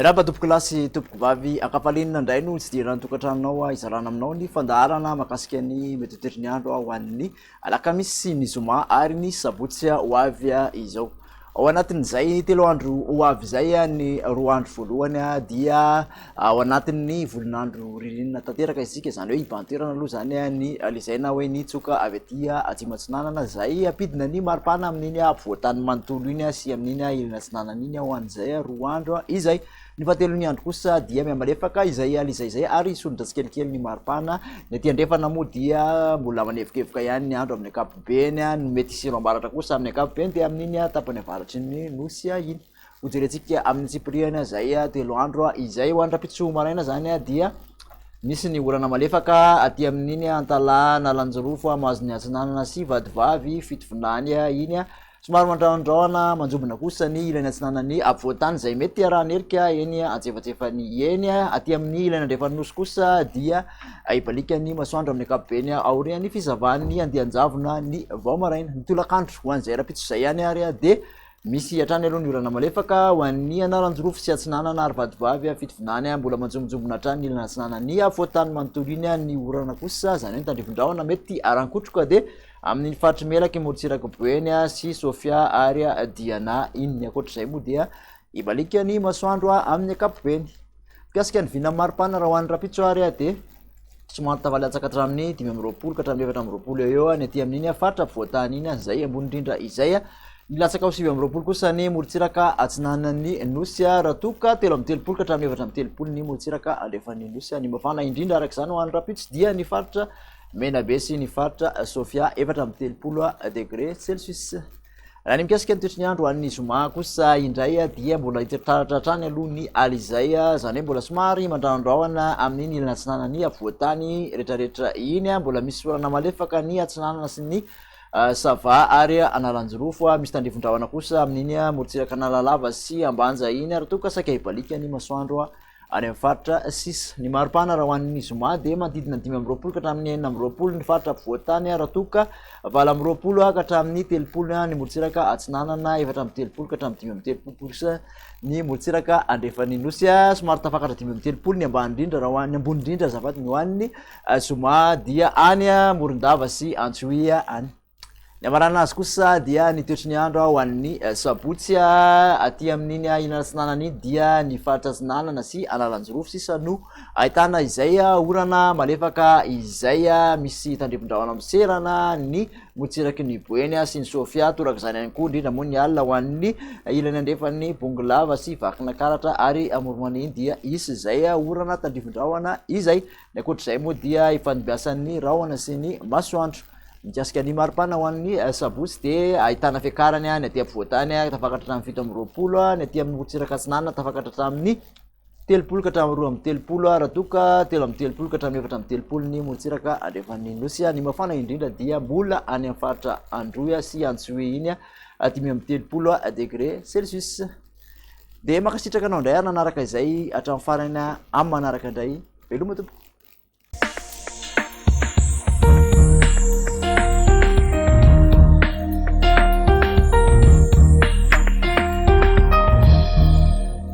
Miraba tompoko lasy tompoko vavy akapalinina indray no tsy dirana tokantranonao izarana aminao ny fandaharana makasika ny mety ho toetry ny andro ho an'ny alakamisy sy ny zoma ary ny sabotsy ho avy izao. Ao anatin'izay telo andro ho avy izay ny roa andro voalohany dia ao anatin'ny volonandro ririnina tanteraka isika, izany hoe hibanterana aloha zany ny alizaina hoe ny tsoka avy aty Atsimatsinanana izay ampidina ny maripana amin'iny ampovoantany manontolo iny sy amin'iny Ilina Atsinanana iny ho an'izay roa andro izay. Ny fahatelon'ny andro kosa dia miamalefaka izay alizaizay ary isondra tsikelikely ny maripana. Ny aty andrefana moa dia mbola manevikevoka ihany ny andro amin'ny ankapobeny, ny mety siro ambaratra kosa amin'ny ankapobeny dia amin'iny tapany avaratry ny nosy iny. Hojerentsika amin'ny tsipiriana izay telo andro izay ho andrapitso maraina zany dia misy ny orana malefaka aty amin'iny Antalana, Lanjorofo, Mahazony Atsinanana sy Vadivavy fitovinany iny. Somary mandraondraona manjobona kosa ny Ilana Atsinanany afovoantany izay mety arahanerika eny antsefatsefany eny. Aty amin'ny Ilana Andrefanosy kosa dia ibalika ny masoandro amin'ny ankapobeny aorian'ny fizavan'ny andianjavona ny vao maraina. Ny tolakandro ho an'izay rapitso izay ihany ary dia misy hatrany aloha ny orana malefaka ho an'ny Analanjorofo sy Atsinanana ary Vadivavy fitovinany mbola manjombonjombona hatrany Ilana Atsinanany afovoantany manontolo iny ny orana kosa zany hoe tandrivindraona mety arankotroka dia amin'ny faritry melaky Morotsiraka Boeny sy Sofia ary Diana iny. Ankoatr'izay moa dia ibalika ny masoandro amin'ny ankapobeny. Mikasika ny vina maripana raha ho an'ny rapitso ary dia somary tavaly atsaka hatramin'ny 5 ka hatramin'ny 7 eo ny aty amin'iny faritra ampovoantany iny izay ambony indrindra izay. Ny latsaka ho 7 kosa ny Morotsiraka Atsinanany Nosy raha toka 13 ka hatramin'ny 14 ny Morotsiraka Andrefan'ny Nosy. Ny mafana indrindra araka izany ho an'ny rapitso dia ny faritra Menabe sy ny faritra Sofia 13 degré Celsius. Raha ny mikasika ny toetry ny andro an'ny zoma kosa indray dia mbola hitaratra hatrany aloha ny alizay, zany hoe mbola somary mandraondraona amin'ny Ilana Atsinanany afovoantany rehetrarehetra iny. Mbola misy orana malefaka ny Atsinanana sy ny Sava ary Analanjorofo. Misy tandrivindraona kosa amin'iny Morotsiraka Analalava sy Ambanja iny ary toka saika ibalika ny masoandro any amin'ny faritra 6. Ny maripana raha ho an'ny zoma dia manodidina 5 ka hatramin'ny 9 ny faritra ampovoantany raha toka 4 ka hatramin'ny 30 ny Morotsiraka Atsinanana, 13 ka hatramin'ny 30 kosa ny Morotsiraka Andrefan'ny Nosy. Somary tafakatra 30 ny ambany indrindra raha ho an'ny ambony indrindra azafady ny ho an'ny zoma dia any Morondava sy Antsohia any. Ny amarana azy kosa dia ny toetry ny andro ho an'ny sabotsy aty amin'iny Ilana Atsinanana iny dia ny faritra Atsinanana sy Analanjorofo sisa no ahitana izay orana malefaka izay. Misy tandrivindraona miserana ny Morotsiraky ny Boeny sy ny Sofia, toraka izany ihany koa indrindra moa ny alina ho an'ny Ilany Andrefan'ny Bongolava sy Vakinakaratra ary Moromany iny dia isy izay orana tandrivindraona izay. Ny ankoatr'izay moa dia ifandimbiasan'ny rahona sy ny masoandro. Mikasika ny maripana ho an'ny sabotsy dia ahitana fiakarany ny aty ampovoantany tafakatra hatramin'ny 7 ny aty amin'ny Morotsiraka Atsinanana tafakatra hatramin'ny 30 ka hatramin'ny 12 raha toka 13 ka hatramin'ny 14 ny Morotsiraka Andrefan'ny Nosy. Ny mafana indrindra dia mbola any amin'ny faritra Androia sy Antsohia iny 13 degré Celsius. Dia makasitraka anao indray ary nanaraka izay hatramin'ny farany amin'ny manaraka indray. Veloma tompoko.